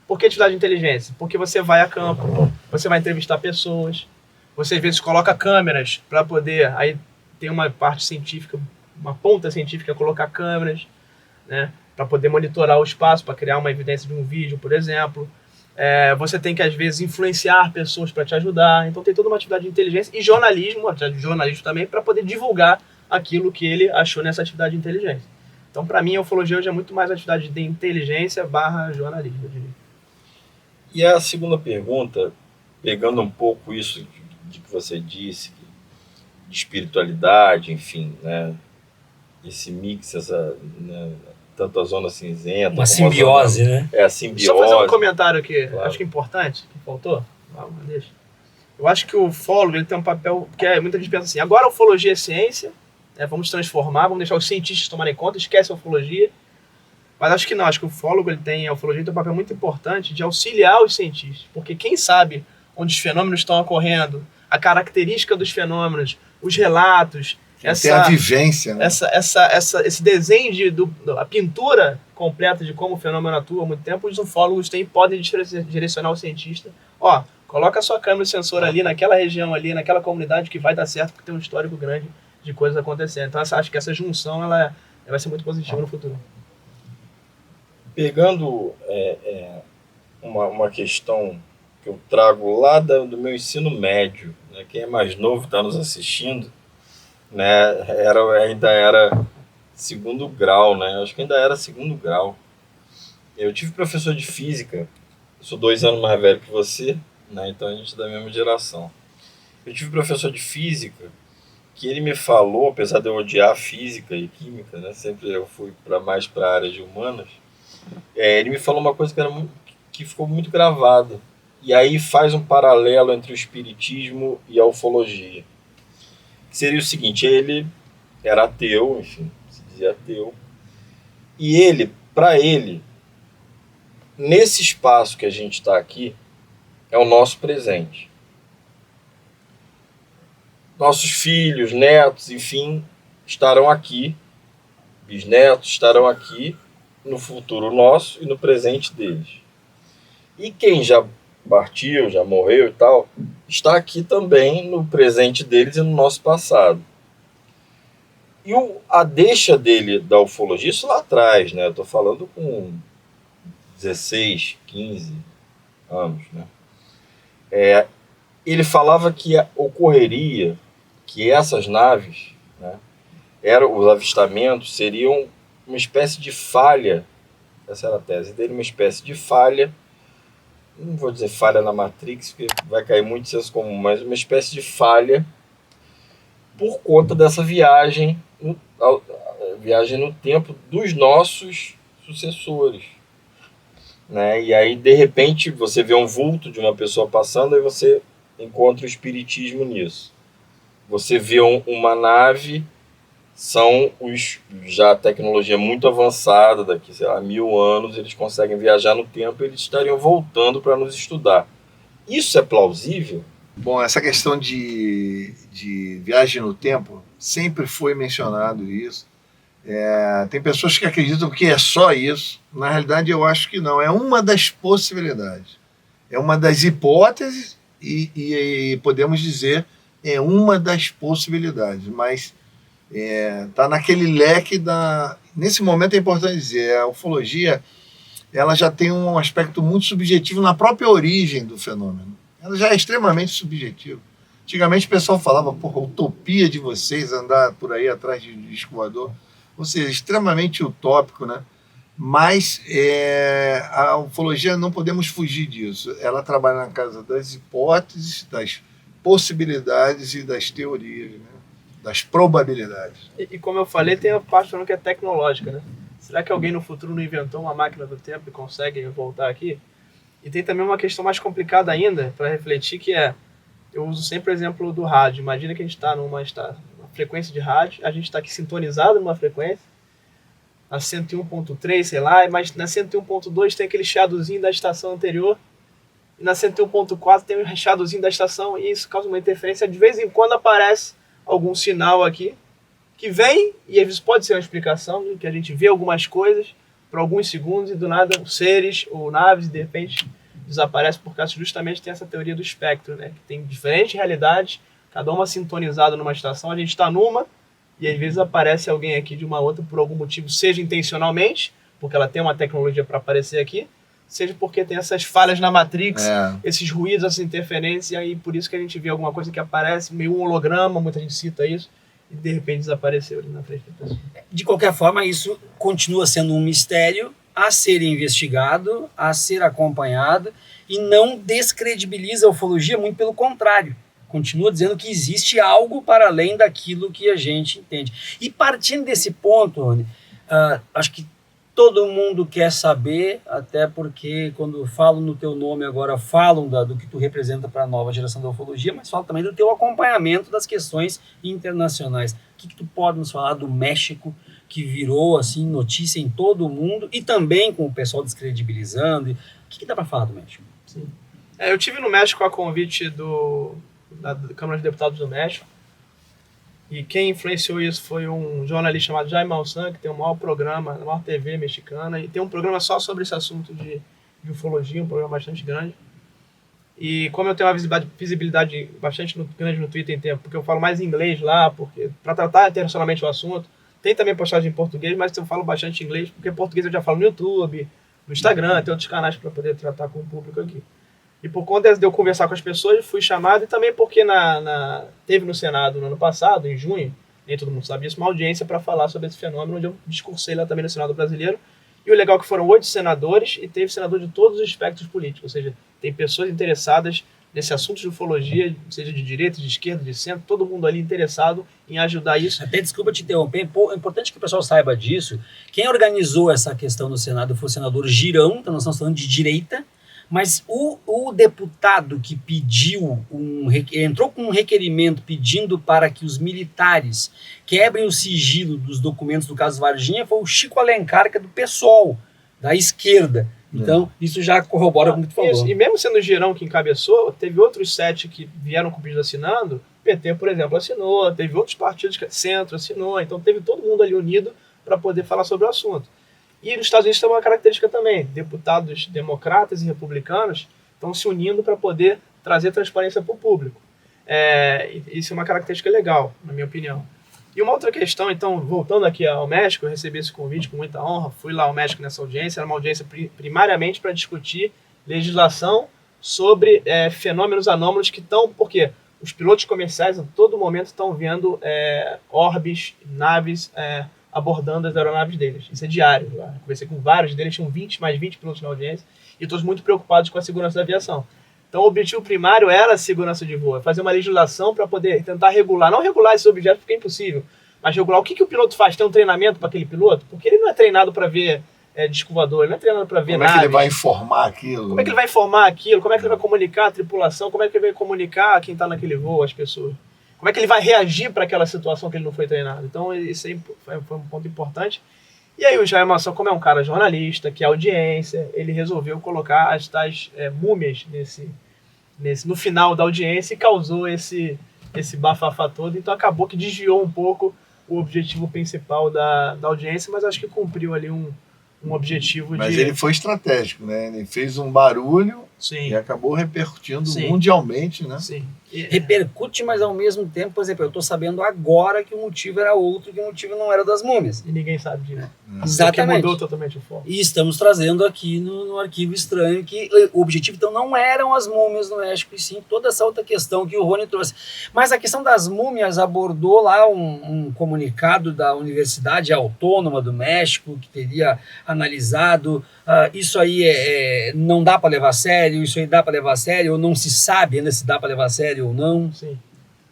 Por que atividade de inteligência? Porque você vai a campo, você vai entrevistar pessoas, você às vezes coloca câmeras para poder... Aí tem uma parte científica, uma ponta científica, colocar câmeras, né, para poder monitorar o espaço, para criar uma evidência de um vídeo, por exemplo. Você tem que, às vezes, influenciar pessoas para te ajudar. Então tem toda uma atividade de inteligência e jornalismo, atividade de jornalismo também, para poder divulgar aquilo que ele achou nessa atividade de inteligência. Então, para mim, a ufologia hoje é muito mais atividade de inteligência / jornalismo, eu diria. E a segunda pergunta, pegando um pouco isso de que você disse, de espiritualidade, enfim, né? Esse mix, né? Tanto a zona cinzenta... Uma simbiose, né? A simbiose. Só fazer um comentário aqui, claro. Acho que é importante, que faltou. Deixa. Eu acho que o ufólogo ele tem um papel, porque muita gente pensa assim, agora a ufologia é ciência, vamos transformar, vamos deixar os cientistas tomarem conta, esquece a ufologia. Mas acho que não, acho que o ufólogo a ufologia tem um papel muito importante de auxiliar os cientistas, porque quem sabe onde os fenômenos estão ocorrendo, a característica dos fenômenos, os relatos, tem a vivência, né? Esse desenho a pintura completa de como o fenômeno atua há muito tempo, os ufólogos podem direcionar o cientista. Coloca a sua câmera sensor ali naquela região ali, naquela comunidade que vai dar certo porque tem um histórico grande de coisas acontecendo. Então acho que essa junção ela vai ser muito positiva no futuro. Pegando uma questão que eu trago lá do meu ensino médio, né? Quem é mais novo está nos assistindo, né? Ainda era segundo grau, né? Acho que ainda era segundo grau. Eu tive professor de física Eu sou 2 anos mais velho que você, né? Então a gente é da mesma geração. Eu tive um professor de física que ele me falou, apesar de eu odiar física e química, né? Sempre eu fui mais para a área de humanas. Ele me falou uma coisa que ficou muito gravada. E aí faz um paralelo entre o espiritismo e a ufologia. Que seria o seguinte, ele era ateu, enfim, se dizia ateu. E ele, para ele, nesse espaço que a gente está aqui, é o nosso presente. Nossos filhos, netos, enfim, estarão aqui, bisnetos estarão aqui, no futuro nosso e no presente deles. E quem já partiu, já morreu e tal, está aqui também no presente deles e no nosso passado. E a deixa dele da ufologia, isso lá atrás, né? Eu estou falando com 16, 15 anos, né? Ele falava que ocorreria que essas naves, né, os avistamentos seriam uma espécie de falha, essa era a tese dele, uma espécie de falha, não vou dizer falha na Matrix, porque vai cair muito senso comum, mas uma espécie de falha por conta dessa viagem no tempo dos nossos sucessores. Né? E aí, de repente, você vê um vulto de uma pessoa passando e você encontra o espiritismo nisso. Você vê uma nave, são já a tecnologia muito avançada, daqui, sei lá, 1000 anos, eles conseguem viajar no tempo e eles estariam voltando para nos estudar. Isso é plausível? Bom, essa questão de viagem no tempo, sempre foi mencionado isso. Tem pessoas que acreditam que é só isso. Na realidade, eu acho que não. É uma das possibilidades. É uma das hipóteses e podemos dizer, é uma das possibilidades. Mas está naquele leque da... Nesse momento é importante dizer, a ufologia ela já tem um aspecto muito subjetivo na própria origem do fenômeno. Ela já é extremamente subjetiva. Antigamente o pessoal falava, porra, utopia de vocês andar por aí atrás de disco voador. Ou seja, extremamente utópico, né? Mas a ufologia não podemos fugir disso. Ela trabalha na casa das hipóteses, das possibilidades e das teorias, né? Das probabilidades. E como eu falei, tem a parte falando que é tecnológica, né? Será que alguém no futuro não inventou uma máquina do tempo e consegue voltar aqui? E tem também uma questão mais complicada ainda para refletir, que eu uso sempre o exemplo do rádio. Imagina que a gente está numa frequência de rádio, a gente está aqui sintonizado numa frequência, a 101.3, sei lá, mas na 101.2 tem aquele chiadozinho da estação anterior, e na 101.4 tem um chiadozinho da estação, e isso causa uma interferência. De vez em quando aparece algum sinal aqui, que vem, e às vezes pode ser uma explicação, que a gente vê algumas coisas por alguns segundos, e do nada seres ou naves, de repente, desaparecem, por causa justamente tem essa teoria do espectro, né? Que tem diferentes realidades, cada uma sintonizada numa estação, a gente está numa, e às vezes aparece alguém aqui de uma outra por algum motivo, seja intencionalmente, porque ela tem uma tecnologia para aparecer aqui, seja porque tem essas falhas na Matrix, esses ruídos, essas interferências, e aí por isso que a gente vê alguma coisa que aparece, meio um holograma, muita gente cita isso, e de repente desapareceu ali na frente da pessoa. De qualquer forma, isso continua sendo um mistério a ser investigado, a ser acompanhado, e não descredibiliza a ufologia, muito pelo contrário. Continua dizendo que existe algo para além daquilo que a gente entende. E partindo desse ponto, Rony, acho que todo mundo quer saber, até porque quando falam no teu nome agora, falam do que tu representa para a nova geração da ufologia, mas falam também do teu acompanhamento das questões internacionais. O que tu pode nos falar do México, que virou assim notícia em todo o mundo, e também com o pessoal descredibilizando? O que dá para falar do México? Sim. Eu tive no México a convite da Câmara de Deputados do México, e quem influenciou isso foi um jornalista chamado Jaime Maussan, que tem o maior programa, a maior TV mexicana, e tem um programa só sobre esse assunto de ufologia, um programa bastante grande. E como eu tenho uma visibilidade bastante grande no Twitter em tempo, porque eu falo mais inglês lá, para tratar internacionalmente o assunto, tem também postagem em português, mas eu falo bastante inglês, porque português eu já falo no YouTube, no Instagram, tem outros canais para poder tratar com o público aqui. E por conta de eu conversar com as pessoas, fui chamado, e também porque teve no Senado no ano passado, em junho, nem todo mundo sabe isso, uma audiência para falar sobre esse fenômeno, onde eu discursei lá também no Senado brasileiro, E o legal é que foram 8 senadores e teve senador de todos os espectros políticos, ou seja, tem pessoas interessadas nesse assunto de ufologia, seja de direita, de esquerda, de centro, todo mundo ali interessado em ajudar isso. Até desculpa te interromper, é importante que o pessoal saiba disso. Quem organizou essa questão no Senado foi o senador Girão, então nós estamos falando de direita, mas o deputado que pediu, entrou com um requerimento pedindo para que os militares quebrem o sigilo dos documentos do caso Varginha foi o Chico Alencar, que é do PSOL, da esquerda. Então, isso já corrobora com o que tu falou. Isso. E mesmo sendo o Girão que encabeçou, teve outros 7 que vieram com pedido assinando. O PT, por exemplo, assinou. Teve outros partidos que Centro assinou. Então, teve todo mundo ali unido para poder falar sobre o assunto. E nos Estados Unidos tem uma característica também. Deputados democratas e republicanos estão se unindo para poder trazer transparência para o público. Isso é uma característica legal, na minha opinião. E uma outra questão, então, voltando aqui ao México, eu recebi esse convite com muita honra, fui lá ao México nessa audiência, era uma audiência primariamente para discutir legislação sobre fenômenos anômalos que estão, porque os pilotos comerciais a todo momento estão vendo orbes, naves abordando as aeronaves deles. Isso é diário. Lá. Conversei com vários deles, tinham mais 20 pilotos na audiência, e todos muito preocupados com a segurança da aviação. Então, o objetivo primário era a segurança de voo, fazer uma legislação para poder tentar regular, não regular esses objetos porque é impossível, mas regular o que o piloto faz, tem um treinamento para aquele piloto, porque ele não é treinado para ver disco voador, ele não é treinado para ver naves. Como é que ele vai informar aquilo? Como é que ele vai informar aquilo? Como é que ele vai comunicar a tripulação? Como é que ele vai comunicar quem está naquele voo, as pessoas? Como é que ele vai reagir para aquela situação que ele não foi treinado? Então, isso aí foi um ponto importante. E aí o Jair Maçã, como é um cara jornalista, que é audiência, ele resolveu colocar as tais múmias no final da audiência e causou esse bafafá todo. Então acabou que desviou um pouco o objetivo principal da audiência, mas acho que cumpriu ali um objetivo Mas ele foi estratégico, né? Ele fez um barulho Sim. e acabou repercutindo Sim. mundialmente, né? Sim. Repercute, mas ao mesmo tempo, por exemplo, eu estou sabendo agora que o motivo era outro, que o motivo não era das múmias. E ninguém sabe disso. Exatamente. Porque mudou totalmente o foco. E estamos trazendo aqui no Arquivo Estranho que o objetivo, então, não eram as múmias no México, e sim toda essa outra questão que o Rony trouxe. Mas a questão das múmias abordou lá um comunicado da Universidade Autônoma do México, que teria analisado isso aí não dá para levar a sério, isso aí dá para levar a sério, ou não se sabe ainda se dá para levar a sério ou não. Sim.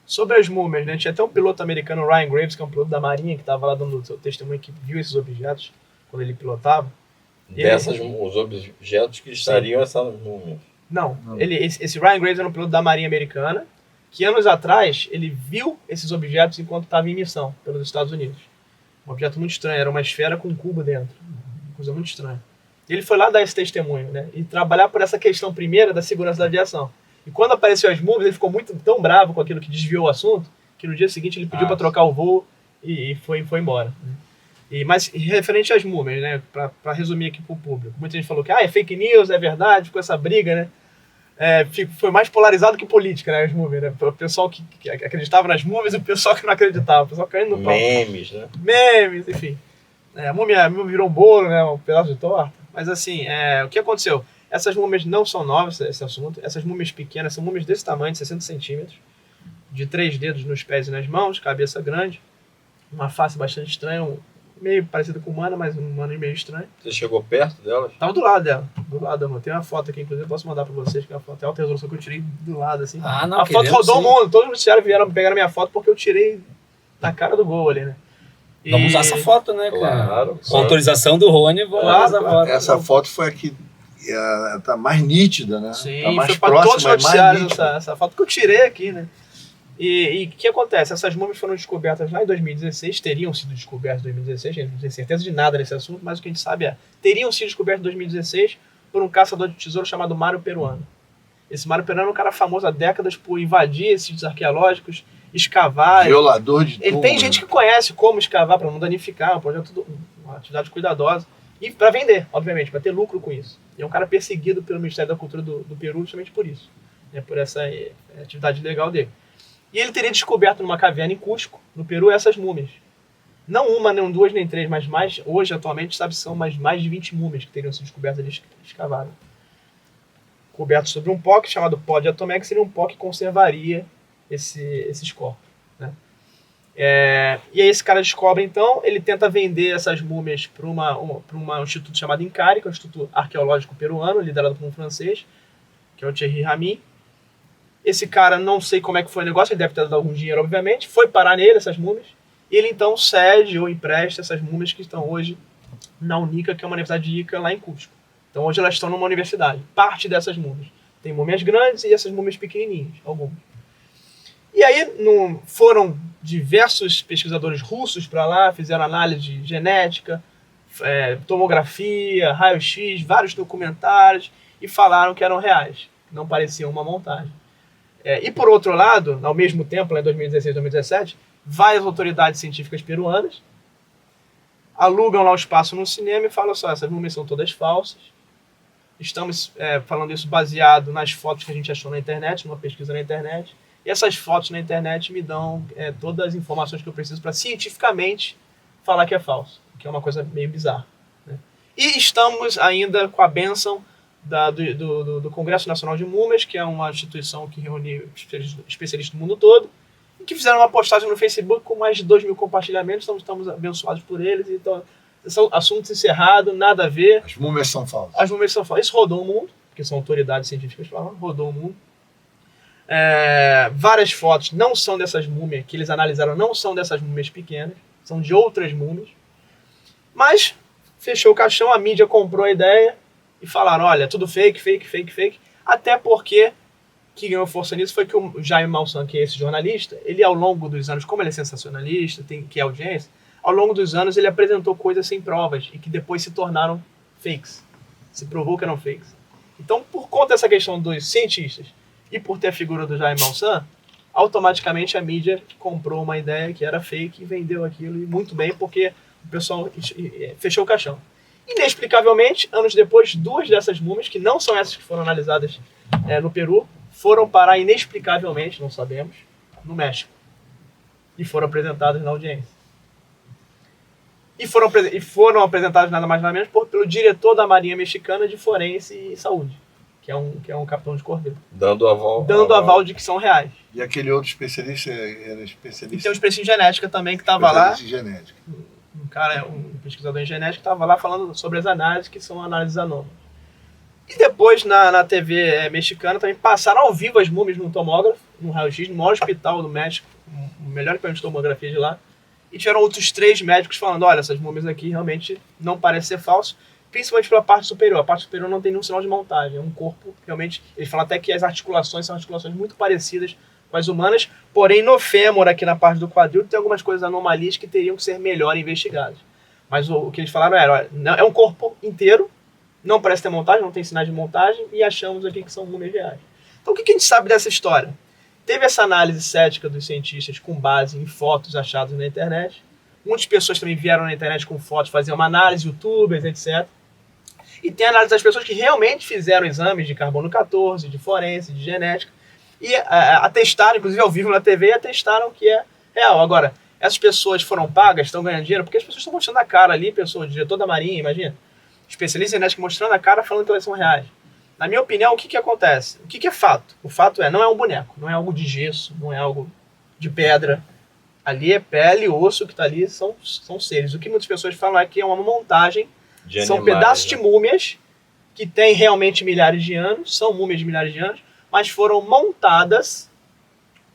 Sobre as múmias, né? Tinha até um piloto americano, Ryan Graves, que é um piloto da Marinha, que estava lá dando seu testemunho, que viu esses objetos quando ele pilotava. Os objetos que estariam essa múmia. Não. Esse Ryan Graves era um piloto da Marinha americana, que anos atrás ele viu esses objetos enquanto estava em missão pelos Estados Unidos. Um objeto muito estranho, era uma esfera com um cubo dentro. Uma coisa muito estranha. E ele foi lá dar esse testemunho, né? E trabalhar por essa questão primeira da segurança da aviação. E quando apareceu as múmias, ele ficou tão bravo com aquilo que desviou o assunto, que no dia seguinte ele pediu para trocar o voo e foi embora. Mas referente às múmias, né? Para resumir aqui para o público. Muita gente falou que é fake news, é verdade, ficou essa briga, né? Foi mais polarizado que política, né? As múmias, né? O pessoal que acreditava nas múmias e o pessoal que não acreditava. O pessoal caindo no pau. Memes, né? Memes, enfim. A múmia virou um bolo, né? Um pedaço de torta. Mas assim, o que aconteceu? Essas múmias não são novas, esse assunto. Essas múmias pequenas são múmias desse tamanho, de 60 centímetros, de 3 dedos nos pés e nas mãos, cabeça grande, uma face bastante estranha, meio parecida com humana, mas um humano meio estranho. Você chegou perto delas? Tava do lado dela, amor. Tem uma foto aqui, inclusive, eu posso mandar pra vocês, que é uma foto, é alta resolução que eu tirei do lado, assim. Não, a foto rodou o mundo, todos os noticiários pegaram minha foto porque eu tirei na cara do gol ali, né? Vamos usar essa foto, né? Claro. Com a autorização do Rony, vamos usar essa foto. Essa foto foi aqui, tá mais nítida, né? Sim, tá mais foi para todos os próxima, noticiários essa foto que eu tirei aqui, né? E o que acontece? Essas múmias foram descobertas lá em 2016, teriam sido descobertas em 2016, a gente não tem certeza de nada nesse assunto, mas o que a gente sabe teriam sido descobertas em 2016 por um caçador de tesouro chamado Mário Peruano. Esse Mário Peruano é um cara famoso há décadas por invadir esses sítios arqueológicos, escavar. Violador de Ele tudo, tem gente que conhece como escavar para não danificar, uma atividade cuidadosa. E para vender, obviamente, para ter lucro com isso. E é um cara perseguido pelo Ministério da Cultura do Peru justamente por isso. Por essa atividade legal dele. E ele teria descoberto numa caverna em Cusco, no Peru, essas múmias. Não uma, nem duas, nem três, mas mais, hoje, atualmente, sabe, são mais de 20 múmias que teriam sido descobertas ali escavadas. Coberto sobre um pó chamado pó de Atomé, que seria um pó que conservaria esses corpos. Né? E aí esse cara descobre, então, ele tenta vender essas múmias para um instituto chamado INCARI, que é o Instituto Arqueológico Peruano, liderado por um francês, que é o Thierry Ramy. Esse cara, não sei como é que foi o negócio, ele deve ter dado algum dinheiro, obviamente, foi parar nele, essas múmias, e ele então cede ou empresta essas múmias que estão hoje na UNICA, que é uma universidade de Ica, lá em Cusco. Então hoje elas estão numa universidade, parte dessas múmias. Tem múmias grandes e essas múmias pequenininhas, algumas. E aí foram diversos pesquisadores russos para lá, fizeram análise genética, tomografia, raio-x, vários documentários, e falaram que eram reais, não pareciam uma montagem. E por outro lado, ao mesmo tempo, lá em 2016 e 2017, várias autoridades científicas peruanas alugam lá o espaço no cinema e falam só, essas múmias são todas falsas. Estamos falando isso baseado nas fotos que a gente achou na internet, numa pesquisa na internet. E essas fotos na internet me dão todas as informações que eu preciso para cientificamente falar que é falso, que é uma coisa meio bizarra, né? E estamos ainda com a bênção do Congresso Nacional de Múmias, que é uma instituição que reúne especialistas do mundo todo, e que fizeram uma postagem no Facebook com mais de 2.000 compartilhamentos, então estamos abençoados por eles. Então, são assuntos encerrados, nada a ver. As múmias são falsas. As múmias são falsas. Isso rodou o mundo, porque são autoridades científicas falando, rodou o mundo. Várias fotos não são dessas múmias, que eles analisaram, não são dessas múmias pequenas, são de outras múmias. Mas fechou o caixão, a mídia comprou a ideia e falaram, olha, tudo fake, fake, fake, fake. Até porque que ganhou força nisso foi que o Jaime Maussan, que é esse jornalista, ele ao longo dos anos, como ele é sensacionalista, que é audiência, ao longo dos anos ele apresentou coisas sem provas e que depois se tornaram fakes. Se provou que eram fakes. Então, por conta dessa questão dos cientistas e por ter a figura do Jaime Maussan, automaticamente a mídia comprou uma ideia que era fake e vendeu aquilo, e muito bem, porque o pessoal fechou o caixão. Inexplicavelmente, anos depois, 2 dessas múmias, que não são essas que foram analisadas no Peru, foram parar inexplicavelmente, não sabemos, no México. E foram apresentadas na audiência. E foram apresentadas nada mais nada menos pelo diretor da Marinha Mexicana de Forense e Saúde, que é um capitão de cordeiro. Dando aval de que são reais. E aquele outro especialista era especialista... E tem um especialista em genética também que estava lá. Especialista em genética. Um cara, um pesquisador em genética, que estava lá falando sobre as análises, que são análises anômalas. E depois, na TV mexicana, também passaram ao vivo as múmias no tomógrafo, no raio-x, no maior hospital do México, o melhor equipamento de tomografia de lá. E tiveram outros 3 médicos falando, olha, essas múmias aqui realmente não parecem ser falsas, principalmente pela parte superior. A parte superior não tem nenhum sinal de montagem, é um corpo, realmente, eles falam até que as articulações são articulações muito parecidas com as humanas, porém no fêmur, aqui na parte do quadril, tem algumas coisas anomalias que teriam que ser melhor investigadas. Mas o que eles falaram era, olha, é um corpo inteiro, não parece ter montagem, não tem sinais de montagem, e achamos aqui que são múmias reais. Então o que a gente sabe dessa história? Teve essa análise cética dos cientistas com base em fotos achadas na internet. Muitas pessoas também vieram na internet com fotos, faziam uma análise, youtubers, etc. E tem a análise das pessoas que realmente fizeram exames de carbono 14, de forense, de genética, e atestaram, inclusive ao vivo na TV, atestaram que é real. Agora, essas pessoas foram pagas, estão ganhando dinheiro, porque as pessoas estão mostrando a cara ali, pessoa, diretor da Marinha, imagina, especialista em genética mostrando a cara, falando que elas são reais. Na minha opinião, o que acontece? O que é fato? O fato não é um boneco, não é algo de gesso, não é algo de pedra. Ali é pele e osso que está ali, são seres. O que muitas pessoas falam é que é uma montagem, são pedaços de múmias que têm realmente milhares de anos, são múmias de milhares de anos, mas foram montadas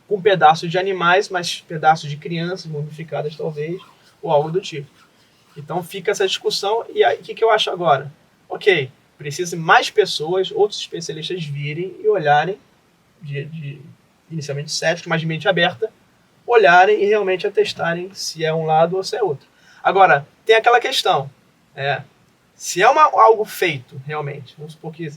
com pedaços de animais, mas pedaços de crianças mumificadas talvez, ou algo do tipo. Então fica essa discussão, e aí o que eu acho agora? Ok, precisa mais pessoas, outros especialistas virem e olharem, inicialmente céticos, mas de mente aberta, olharem e realmente atestarem se é um lado ou se é outro. Agora, tem aquela questão, se é algo feito realmente, vamos supor que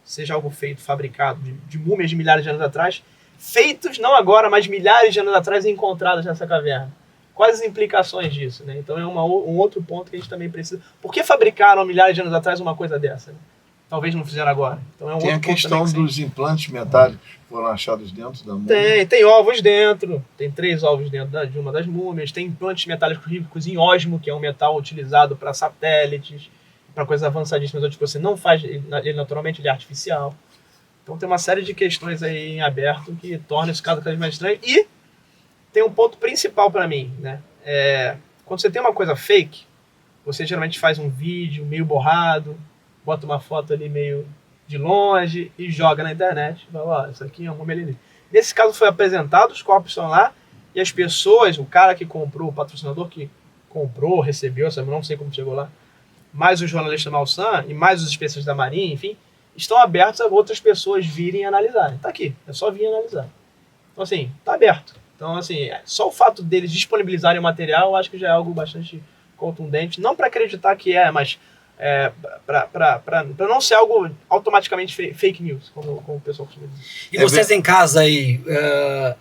seja algo feito, fabricado, de múmias de milhares de anos atrás, feitos não agora, mas milhares de anos atrás e encontrados nessa caverna. Quais as implicações disso, né? Então é um outro ponto que a gente também precisa... Por que fabricaram milhares de anos atrás uma coisa dessa, né? Talvez não fizeram agora. Então, tem a questão dos implantes metálicos que foram achados dentro da múmia. Tem ovos dentro, tem 3 ovos dentro de uma das múmias, tem implantes metálicos ricos em ósmo, que é um metal utilizado para satélites, para coisas avançadíssimas, onde você não faz ele naturalmente, ele é artificial. Então tem uma série de questões aí em aberto que tornam esse caso cada vez mais estranho. E tem um ponto principal para mim, né? Quando você tem uma coisa fake, você geralmente faz um vídeo meio borrado, bota uma foto ali meio de longe e joga na internet. Fala, ó, isso aqui é um homem alienígena. Nesse caso foi apresentado, os corpos estão lá, e as pessoas, o cara que comprou, o patrocinador que comprou, recebeu, sabe, não sei como chegou lá, mais o jornalista Malsan e mais os especialistas da Marinha, enfim, estão abertos a outras pessoas virem analisarem. Tá aqui, é só vir analisar. Então, assim, tá aberto. Então, assim, só o fato deles disponibilizarem o material, eu acho que já é algo bastante contundente. Não para acreditar que mas para não ser algo automaticamente fake news, como o pessoal costuma dizer. E vocês em casa aí,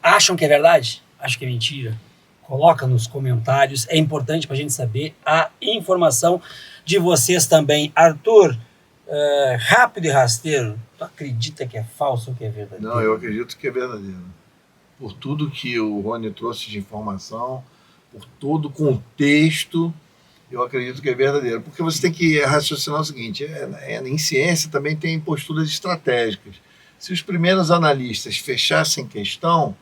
acham que é verdade? Acham que é mentira? Coloca nos comentários, é importante para a gente saber a informação de vocês também. Arthur, rápido e rasteiro, tu acredita que é falso ou que é verdadeiro? Não, eu acredito que é verdadeiro. Por tudo que o Rony trouxe de informação, por todo o contexto, eu acredito que é verdadeiro. Porque você tem que raciocinar o seguinte, em ciência também tem posturas estratégicas. Se os primeiros analistas fechassem questão,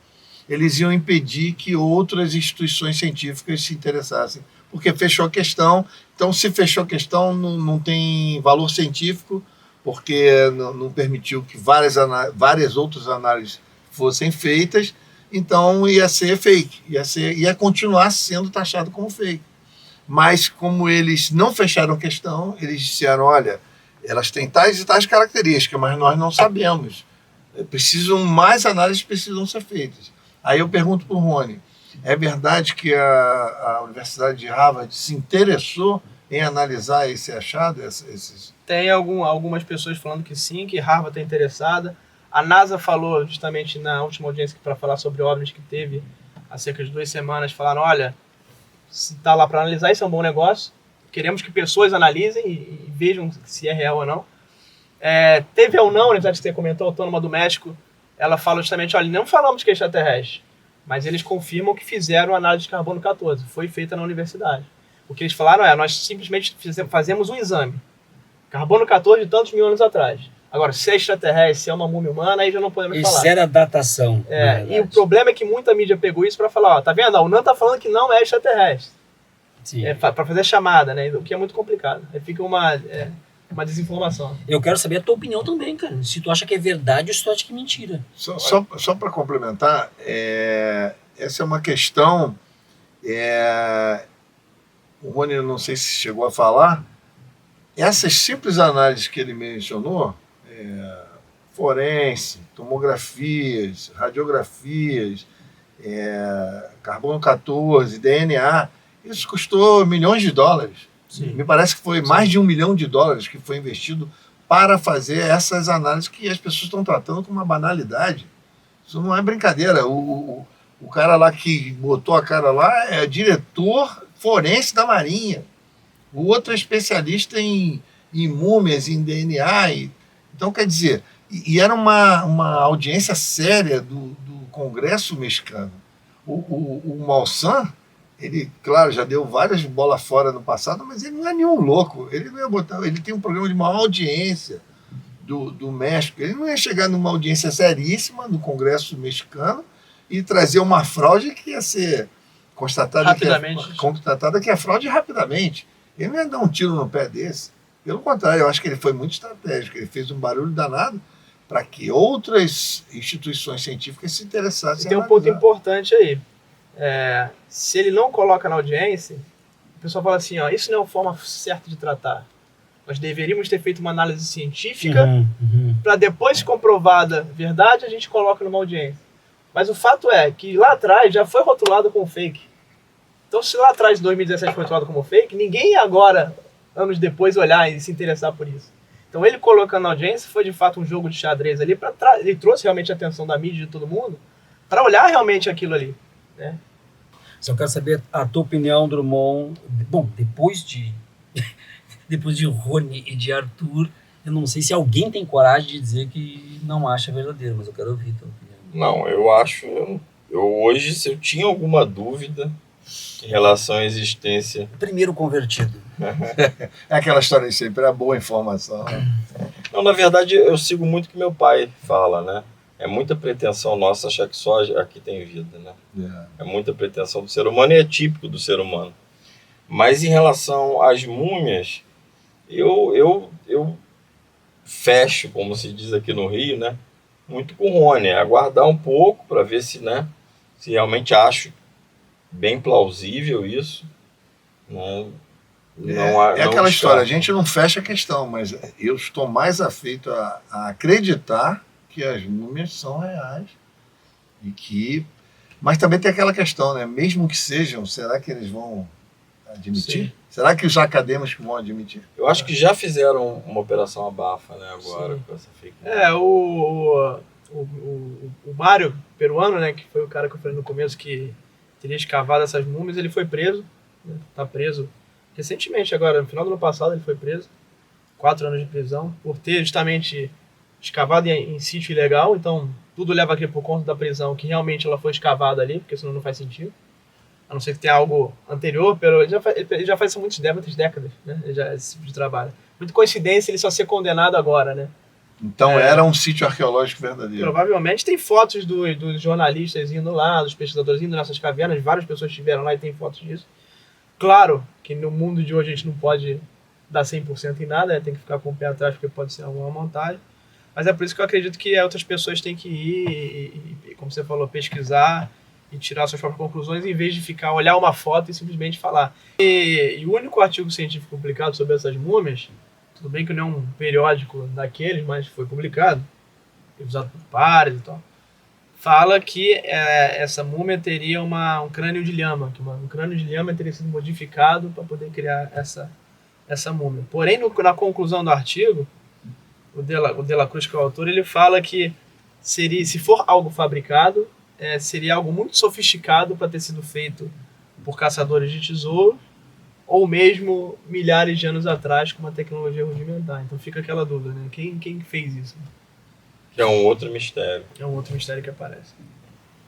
eles iam impedir que outras instituições científicas se interessassem. Porque fechou a questão, então se fechou a questão não tem valor científico, porque não permitiu que várias outras análises fossem feitas, então ia ser fake, ia continuar sendo taxado como fake. Mas como eles não fecharam a questão, eles disseram, olha, elas têm tais e tais características, mas nós não sabemos. Mais análises precisam ser feitas. Aí eu pergunto para o Rony, é verdade que a Universidade de Harvard se interessou em analisar esse achado? Tem algumas pessoas falando que sim, que Harvard está interessada. A NASA falou justamente na última audiência para falar sobre OVNIs que teve há cerca de 2 semanas, falaram, olha, se está lá para analisar, isso é um bom negócio, queremos que pessoas analisem e vejam se é real ou não. Teve ou não, a Universidade que você comentou, a Autônoma do México, ela fala justamente, olha, não falamos que é extraterrestre, mas eles confirmam que fizeram análise de carbono 14, foi feita na universidade. O que eles falaram nós simplesmente fazemos um exame, carbono 14 de tantos mil anos atrás. Agora, se é extraterrestre, se é uma múmia humana, aí já não podemos falar. Isso era datação. E o problema é que muita mídia pegou isso para falar, tá vendo? A UNAM tá falando que não é extraterrestre. Sim. Para fazer chamada, né? O que é muito complicado. Aí fica uma desinformação. Eu quero saber a tua opinião também, cara. Se tu acha que é verdade ou se tu acha que é mentira. Só para complementar, essa é uma questão... o Rony, não sei se chegou a falar, essas simples análises que ele mencionou, forense, tomografias, radiografias, carbono 14, DNA, isso custou milhões de dólares. Sim. Me parece que foi mais de $1 milhão que foi investido para fazer essas análises que as pessoas estão tratando como uma banalidade. Isso não é brincadeira. O cara lá que botou a cara lá é diretor forense da Marinha. O outro é especialista em múmias, em DNA. Então, quer dizer, e era uma audiência séria do Congresso mexicano. O Malsan, ele, claro, já deu várias bolas fora no passado, mas ele não é nenhum louco. Ele não ia botar, ele tem um programa de maior audiência do México. Ele não ia chegar numa audiência seríssima no Congresso mexicano e trazer uma fraude que ia ser constatada que é fraude rapidamente. Ele não ia dar um tiro no pé desse. Pelo contrário, eu acho que ele foi muito estratégico. Ele fez um barulho danado para que outras instituições científicas se interessassem. Tem um ponto importante aí. Se ele não coloca na audiência, o pessoal fala assim, isso não é uma forma certa de tratar. Nós deveríamos ter feito uma análise científica para depois, comprovada verdade, a gente coloca numa audiência. Mas o fato é que lá atrás já foi rotulado como fake. Então, se lá atrás, em 2017, foi rotulado como fake, ninguém ia agora, anos depois, olhar e se interessar por isso. Então, ele colocando na audiência foi, de fato, um jogo de xadrez ali. Ele trouxe realmente a atenção da mídia de todo mundo para olhar realmente aquilo ali, né? Só quero saber a tua opinião, Drummond. Bom, depois de Rony e de Arthur, eu não sei se alguém tem coragem de dizer que não acha verdadeiro, mas eu quero ouvir a tua opinião. Não, eu acho... hoje, se eu tinha alguma dúvida em relação à existência... Primeiro convertido. É aquela história de sempre, é boa informação. Não, na verdade, eu sigo muito o que meu pai fala, né? É muita pretensão nossa achar que só aqui tem vida, né? É muita pretensão do ser humano e é típico do ser humano. Mas em relação às múmias, eu fecho, como se diz aqui no Rio, né? Muito com o Rony. Aguardar um pouco para ver se, né? Se realmente acho bem plausível isso, né? É aquela história, a gente não fecha a questão, mas eu estou mais afeito a acreditar que as múmias são reais e que... Mas também tem aquela questão, né? Mesmo que sejam, será que eles vão admitir? Sim. Será que os acadêmicos vão admitir? Eu acho que já fizeram uma operação abafa, né? Agora, com essa fake news. O Mário, peruano, né? Que foi o cara que eu falei no começo que teria escavado essas múmias, ele foi preso, né? Tá preso recentemente agora, no final do ano passado ele foi preso, 4 anos de prisão, por ter justamente escavado em sítio ilegal, então tudo leva aqui por conta da prisão, que realmente ela foi escavada ali, porque senão não faz sentido. A não ser que tenha algo anterior, ele já faz isso há muitas décadas, né? Esse tipo de trabalho. Muita coincidência ele só ser condenado agora, né? Então era um sítio arqueológico verdadeiro. Provavelmente tem fotos dos jornalistas indo lá, dos pesquisadores indo nessas cavernas, várias pessoas estiveram lá e tem fotos disso. Claro que no mundo de hoje a gente não pode dar 100% em nada, né? Tem que ficar com o pé atrás porque pode ser alguma montagem. Mas é por isso que eu acredito que outras pessoas têm que ir e como você falou, pesquisar e tirar suas próprias conclusões, em vez de olhar uma foto e simplesmente falar. E o único artigo científico publicado sobre essas múmias, tudo bem que não é um periódico daqueles, mas foi publicado, usado por pares e tal, fala que essa múmia teria um crânio de lhama, que um crânio de lhama teria sido modificado para poder criar essa múmia. Porém, na conclusão do artigo, o De La Cruz, que é o autor, ele fala que se for algo fabricado, seria algo muito sofisticado para ter sido feito por caçadores de tesouro ou mesmo milhares de anos atrás com uma tecnologia rudimentar. Então fica aquela dúvida, né? Quem fez isso? Que é um outro mistério. É um outro mistério que aparece.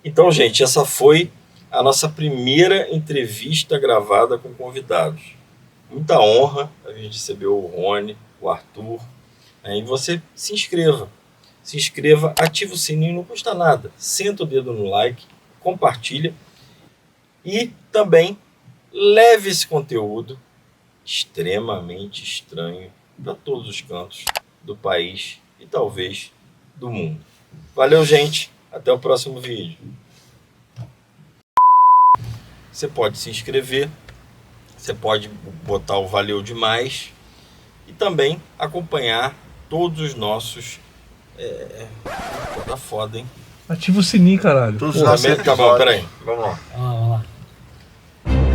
Então, gente, essa foi a nossa primeira entrevista gravada com convidados. Muita honra a gente recebeu o Rony, o Arthur. E você se inscreva, ativa o sininho, não custa nada. Senta o dedo no like, compartilha e também leve esse conteúdo extremamente estranho para todos os cantos do país e talvez do mundo. Valeu, gente. Até o próximo vídeo. Você pode se inscrever, você pode botar o valeu demais e também acompanhar todos os nossos... Tá foda, hein? Ativa o sininho, caralho. Todos os nossos Tá bom, episódios. peraí. Vamos lá.